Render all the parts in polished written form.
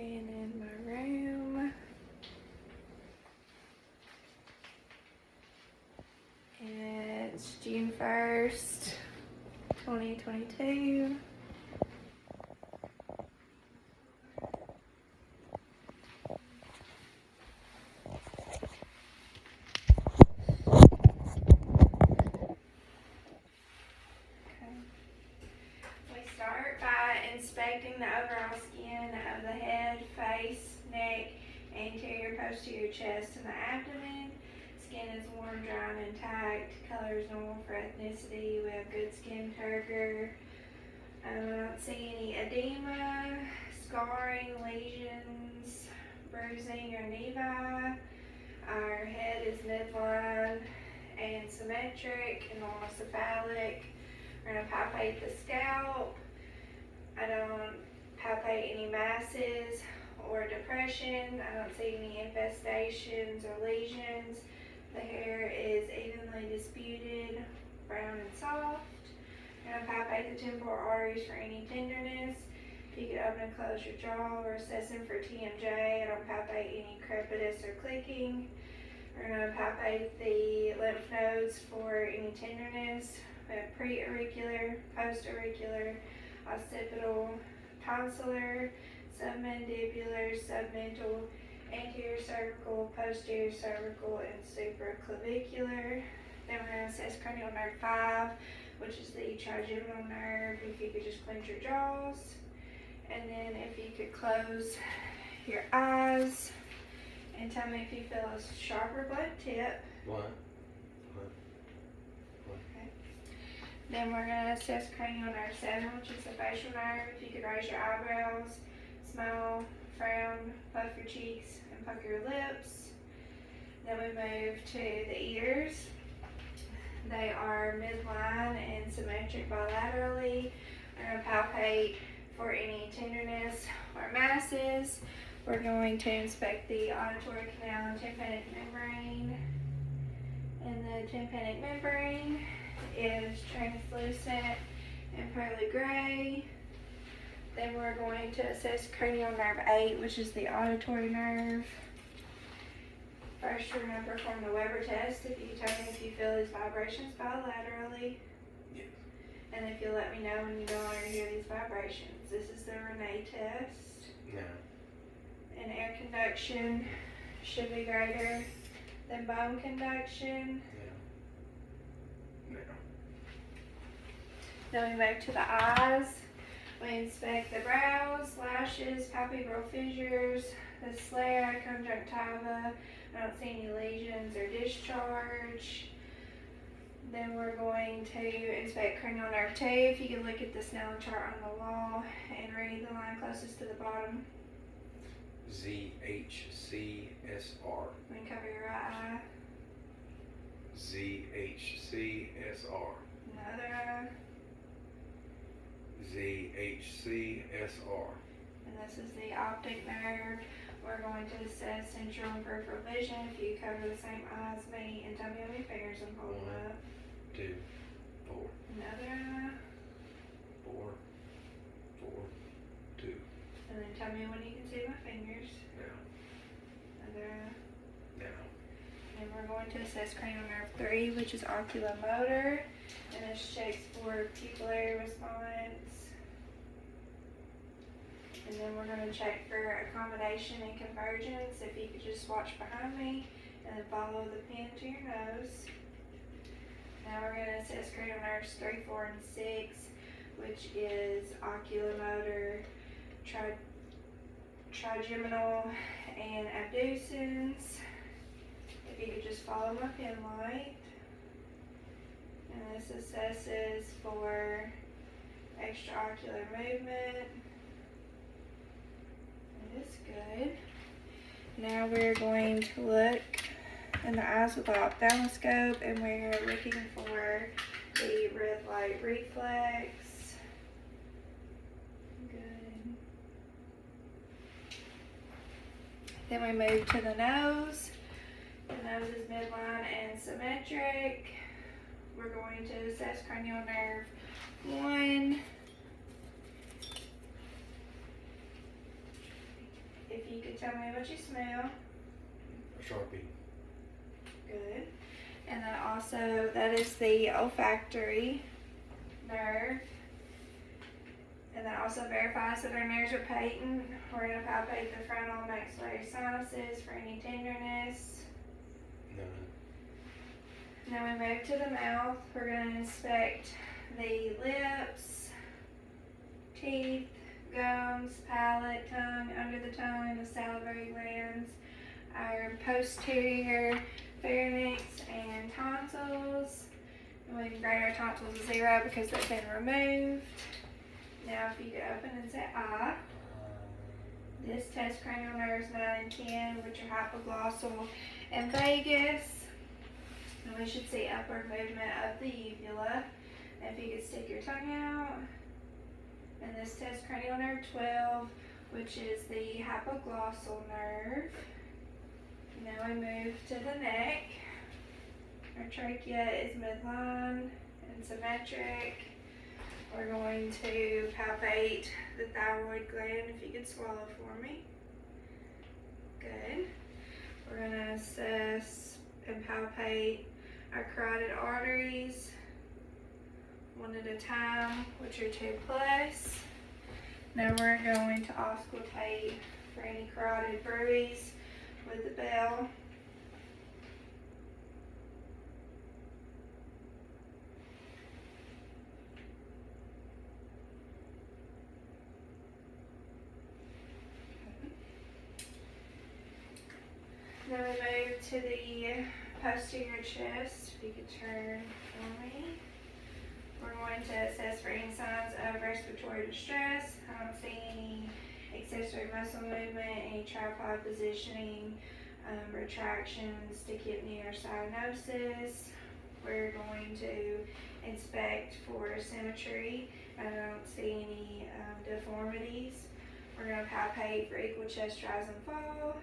Staying in my room. It's June 1st, 2022. We start by inspecting the overall skin of the head, face, neck, anterior, posterior chest, and the abdomen. Skin is warm, dry, and intact. Color is normal for ethnicity. We have good skin turgor. I don't see any edema, scarring, lesions, bruising, or nevi. Our head is midline and symmetric and monocephalic. We're going to palpate the scalp. I don't palpate any masses or depression. I don't see any infestations or lesions. The hair is evenly disputed, brown and soft. I'm going to palpate the temporal arteries for any tenderness. If you could open and close your jaw, we're assessing for TMJ. I don't palpate any crepitus or clicking. We're going to palpate the lymph nodes for any tenderness. We have pre-auricular, post-auricular, occipital, tonsillar, submandibular, submental, anterior cervical, posterior cervical, and supraclavicular. Then we're going to assess cranial nerve 5, which is the trigeminal nerve. If you could just clench your jaws. And then if you could close your eyes and tell me if you feel a sharp or blunt tip. What? Okay. Then we're going to assess cranial nerve 7, which is the facial nerve. If you could raise your eyebrows, smile, frown, puff your cheeks, and pucker your lips. Then we move to the ears. They are midline and symmetric bilaterally. We're going to palpate for any tenderness or masses. We're going to inspect the auditory canal and tympanic membrane. And the tympanic membrane is translucent and pearly gray. Then we're going to assess cranial nerve 8, which is the auditory nerve. First, we're going to perform the Weber test. If you can tell me if you feel these vibrations bilaterally. Yes. And if you'll let me know when you no longer hear these vibrations. This is the Renee test. No. And air conduction should be greater than bone conduction. No. Then we move to the eyes. We inspect the brows, lashes, palpebral fissures, the sclera, conjunctiva. I don't see any lesions or discharge. Then we're going to inspect cranial nerve 2. If you can look at the Snellen chart on the wall and read the line closest to the bottom. ZHCSR. Then cover your right eye. ZHCSR. And the other eye. ZHCSR. And this is the optic nerve. We're going to assess central and peripheral vision. If you cover the same eye as me and tell me how many fingers I'm holding up. 2, 4. Another eye. 4, 4, 2. And then tell me when you can see my fingers. Now. Another eye. Now. And we're going to assess cranial nerve 3, which is oculomotor. And this checks for pupillary response. And then we're going to check for accommodation and convergence. If you could just watch behind me and then follow the pin to your nose. Now we're going to assess cranial nerves 3, 4, and 6, which is oculomotor, trigeminal, and abducens. If you could just follow my pin light. And this assesses for extraocular movement. It is good. Now we're going to look in the eyes with the ophthalmoscope, and we're looking for the red light reflex. Good. Then we move to the nose. The nose is midline and symmetric. We're going to assess cranial nerve 1. tell me what you smell. A Sharpie. Good. And then also, that is the olfactory nerve. And that also verifies that our nerves are patent. We're going to palpate the frontal maxillary sinuses for any tenderness. None. Now we move to the mouth. We're going to inspect the lips, teeth, gums, palate, tongue, under the tongue, the salivary glands, our posterior pharynx and tonsils. And we can grade our tonsils to 0 because they've been removed. Now if you could open and say ah. This tests cranial nerves 9 and 10, which are hypoglossal and vagus. And we should see upward movement of the uvula. And if you could stick your tongue out. And this tests cranial nerve 12, which is the hypoglossal nerve. Now we move to the neck. Our trachea is midline and symmetric. We're going to palpate the thyroid gland, if you could swallow for me. Good. We're going to assess and palpate our carotid arteries, one at a time, which are 2+. Now we're going to auscultate for any carotid bruise with the bell. Then we move to the posterior chest. If you could turn for me. We're going to assess for any signs of respiratory distress. I don't see any accessory muscle movement, any tripod positioning, retractions to kidney or cyanosis. We're going to inspect for symmetry. I don't see any deformities. We're going to palpate for equal chest rise and fall.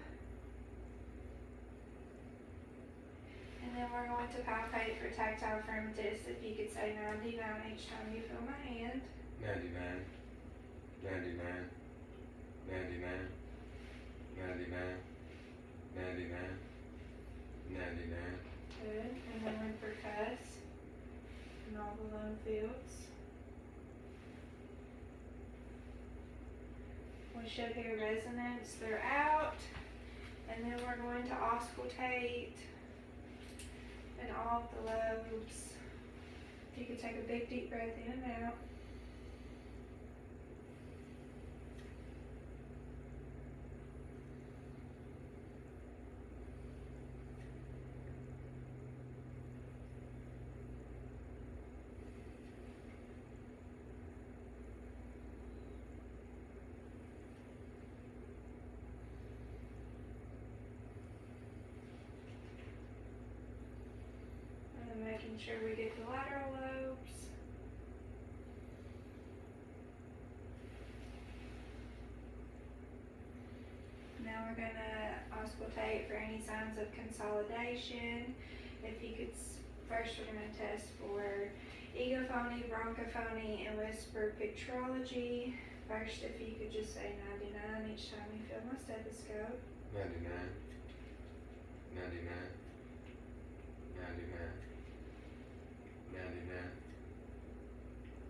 And then we're going to palpate for tactile firmness. If you could say 99 each time you feel my hand. 99. 99. 99. 99. 99. 99. Good. And then we percuss in all the lung fields. We should hear resonance throughout. And then we're going to auscultate in all of the lobes. If you could take a big deep breath in and out. Making sure we get the lateral lobes. Now we're going to auscultate for any signs of consolidation. If you could, first we're going to test for egophony, bronchophony, and whisper picturology. First, if you could just say 99 each time you feel my stethoscope. 99. 99. 99. 99.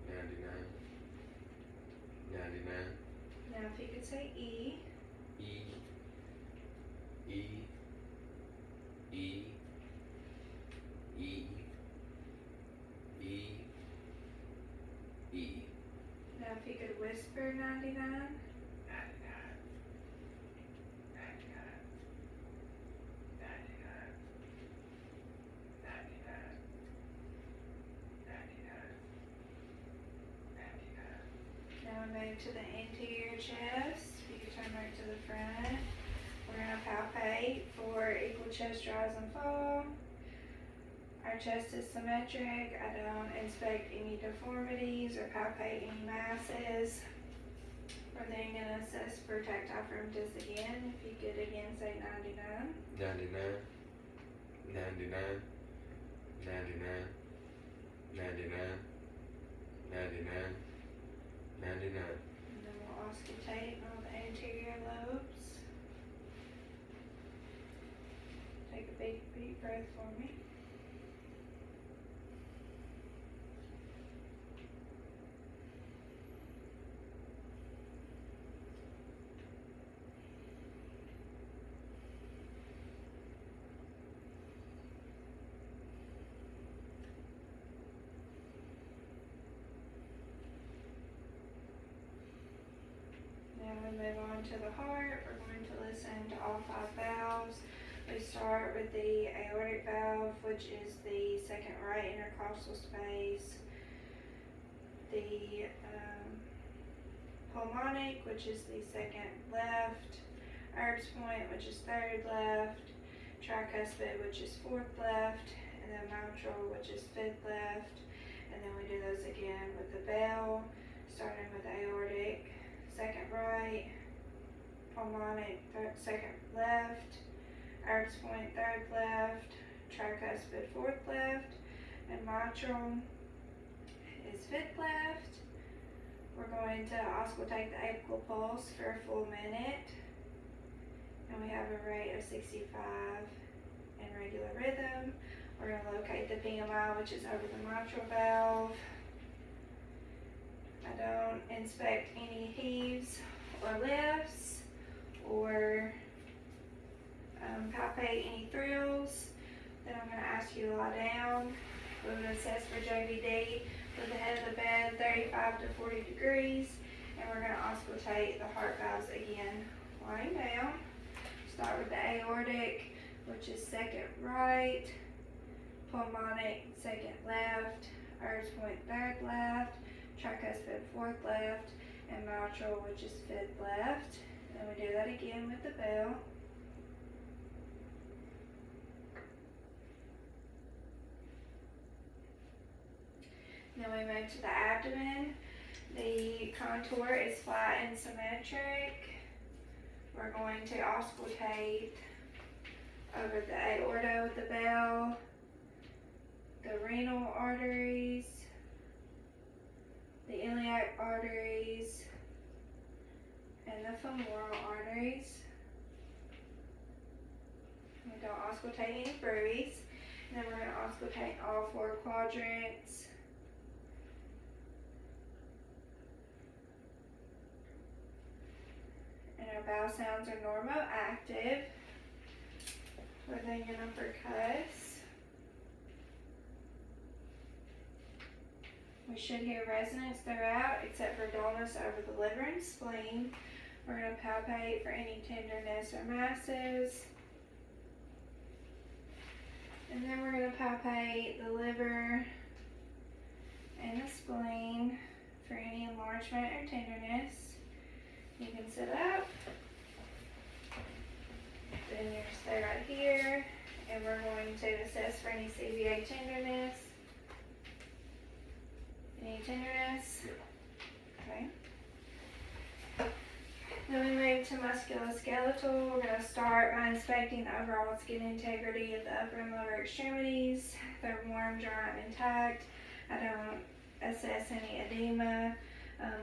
99. 99. Now if you could say E. E. E. E. E. E. E. Now if you could whisper 99. 99. Move to the anterior chest. You can turn right to the front. We're going to palpate for equal chest rise and fall. Our chest is symmetric. I don't inspect any deformities or palpate any masses. We're then going to assess for tactile firmness again. If you could again say 99. 99. 99. 99. 99. 99. 99. And then we'll auscultate in all the anterior lobes. big deep breath for me. Now we move on to the heart. We're going to listen to all 5 valves. We start with the aortic valve, which is the second right intercostal space. The pulmonic, which is the second left. Herbs point, which is third left. Tricuspid, which is fourth left. And then mitral, which is fifth left. And then we do those again with the bell, starting with aortic, second right, pulmonic, second left, herbs point, third left, tricuspid, fourth left, and mitral is fifth left. We're going to auscultate the apical pulse for a full minute, and we have a rate of 65 in regular rhythm. We're going to locate the PMI, which is over the mitral valve. I don't inspect any heaves or lifts or palpate any thrills. Then I'm going to ask you to lie down. We would assess for JVD with the head of the bed 35 to 40 degrees, and we're going to auscultate the heart valves again lying down. Start with the aortic, which is second right, pulmonic, second left, herbs point, third left, tricuspid, fourth left, and mitral, which is fifth left. And we do that again with the bell. Then we move to the abdomen. The contour is flat and symmetric. We're going to auscultate over the aorta with the bell, the renal arteries, the iliac arteries, and the femoral arteries. We don't auscultate any bruits. And then we're going to auscultate all 4 quadrants. And our bowel sounds are normoactive. We're then going to percuss. We should hear resonance throughout, except for dullness over the liver and spleen. We're going to palpate for any tenderness or masses. And then we're going to palpate the liver and the spleen for any enlargement or tenderness. You can sit up. Then you stay right here, and we're going to assess for any CVA tenderness. Any tenderness? Okay. Then we move to musculoskeletal. We're going to start by inspecting the overall skin integrity of the upper and lower extremities. They're warm, dry, and intact. I don't assess any edema,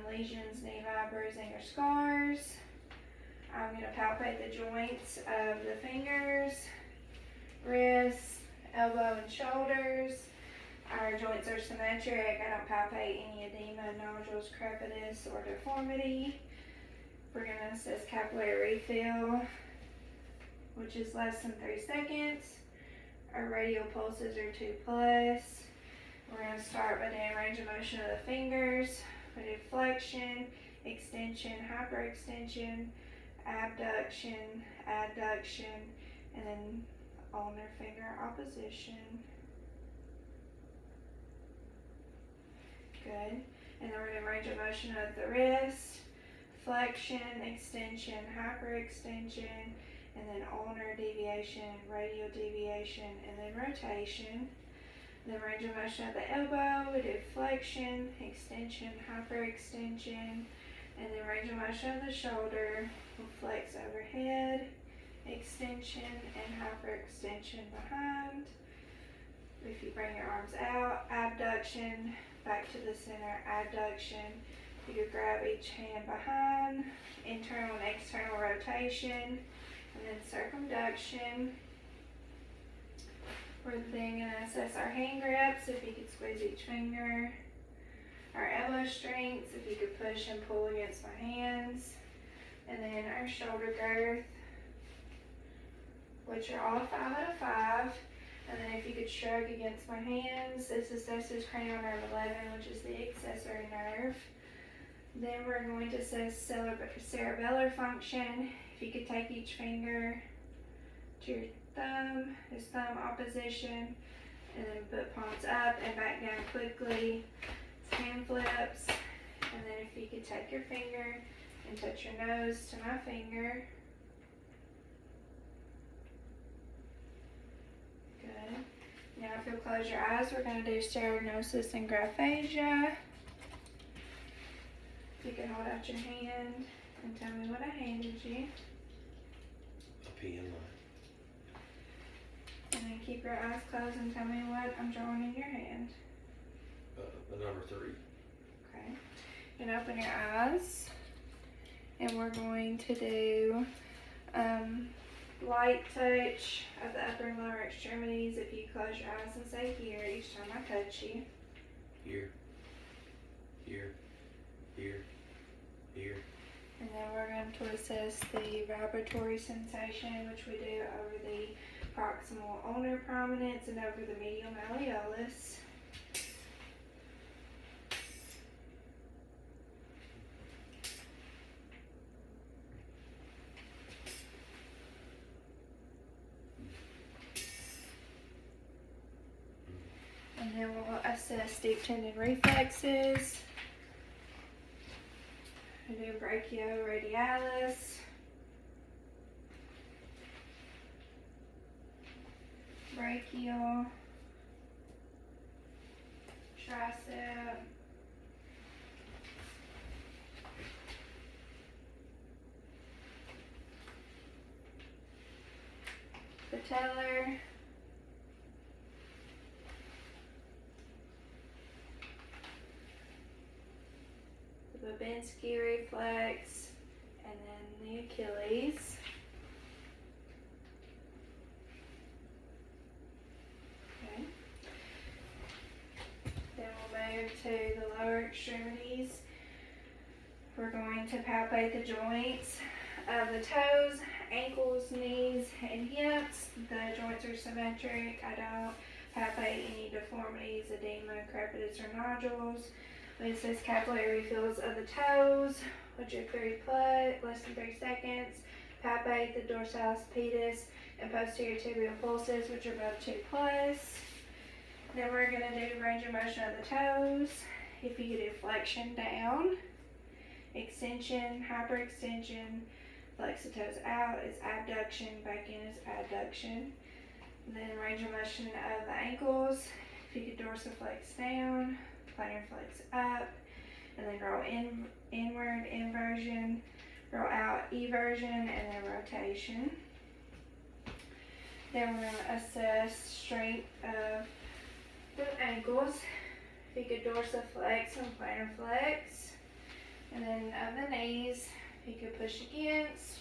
lesions, nevi, bruising, or scars. I'm going to palpate the joints of the fingers, wrists, elbow, and shoulders. Our joints are symmetric. I don't palpate any edema, nodules, crepitus, or deformity. We're going to assess capillary refill, which is less than 3 seconds. Our radial pulses are 2+. We're going to start by doing range of motion of the fingers. We do flexion, extension, hyperextension, abduction, adduction, and then ulnar finger opposition. Good. And then we're going to range of motion of the wrist, flexion, extension, hyperextension, and then ulnar deviation, radial deviation, and then rotation. Then range of motion of the elbow, we do flexion, extension, hyperextension, and then range of motion of the shoulder, we'll flex overhead, extension, and hyperextension behind. If you bring your arms out, abduction, back to the center, adduction. You grab each hand behind, internal and external rotation, and then circumduction. We're then gonna assess our hand grips, if you could squeeze each finger. Our elbow strengths, if you could push and pull against my hands. And then our shoulder girth, which are all 5 out of 5. And then if you could shrug against my hands, this assesses cranial nerve 11, which is the accessory nerve. Then we're going to assess cerebellar function. If you could take each finger to your thumb, his thumb opposition, and then put palms up and back down quickly. Hand flips. And then if you could take your finger and touch your nose to my finger. Good. Now if you'll close your eyes, we're going to do sterignosis and graphaphasia. If you could hold out your hand and tell me what I handed you. A pen line. And then keep your eyes closed and tell me what I'm drawing in your hand. The number 3. Okay. And open your eyes. And we're going to do light touch of the upper and lower extremities. If you close your eyes and say here each time I touch you. Here. Here. Here. Here. And then we're going to assess the vibratory sensation, which we do over the proximal ulnar prominence and over the medial malleolus. And then we'll assess deep tendon reflexes. We do brachioradialis, brachial, tricep, patellar, the Babinski reflex, and then the Achilles. Okay. Then we'll move to the lower extremities. We're going to palpate the joints of the toes, ankles, knees, and hips. The joints are symmetric. I don't palpate any deformities, edema, crepitus, or nodules. We assess capillary refills of the toes, which are 3 plus, less than 3 seconds. Palpate the dorsalis pedis and posterior tibial pulses, which are both 2 plus. Then we're going to do range of motion of the toes. If you do flexion down, extension, hyperextension, flex the toes out is abduction, back in is adduction. And then range of motion of the ankles. If you could dorsiflex down, plantar flex up, and then roll inward, inversion, roll out, eversion, and then rotation. Then we're going to assess strength of the ankles. If you could dorsiflex and plantar flex. And then of the knees, you could push against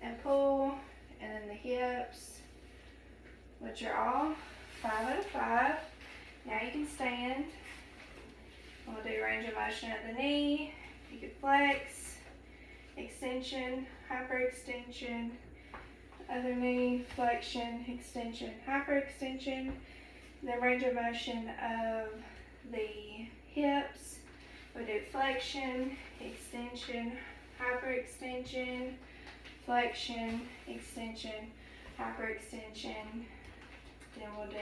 and pull, and then the hips, which are all 5 out of 5. Now you can stand. We'll do range of motion at the knee. You could flex, extension, hyperextension, other knee, flexion, extension, hyperextension. The range of motion of the hips. We do flexion, extension, hyperextension, flexion, extension, hyperextension. Then we'll do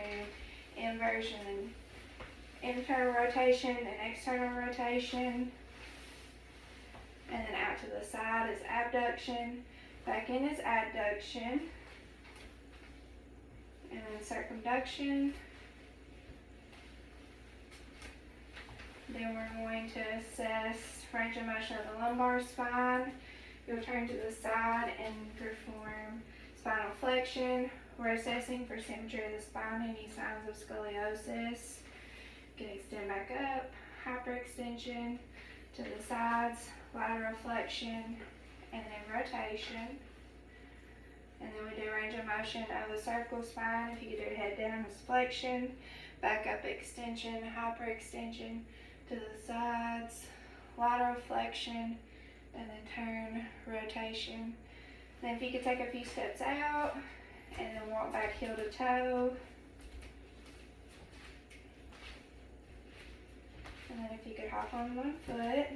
inversion and internal rotation and external rotation. And then out to the side is abduction, back in is adduction, and then circumduction. Then we're going to assess range of motion of the lumbar spine. You'll turn to the side and perform spinal flexion. We're assessing for symmetry of the spine, any signs of scoliosis. You can extend back up, hyperextension to the sides, lateral flexion, and then rotation. And then we do range of motion of the cervical spine. If you could do head down is flexion, back up extension, hyperextension to the sides, lateral flexion, and then turn, rotation. Then if you could take a few steps out and then walk back heel to toe. And then if you could hop on one foot.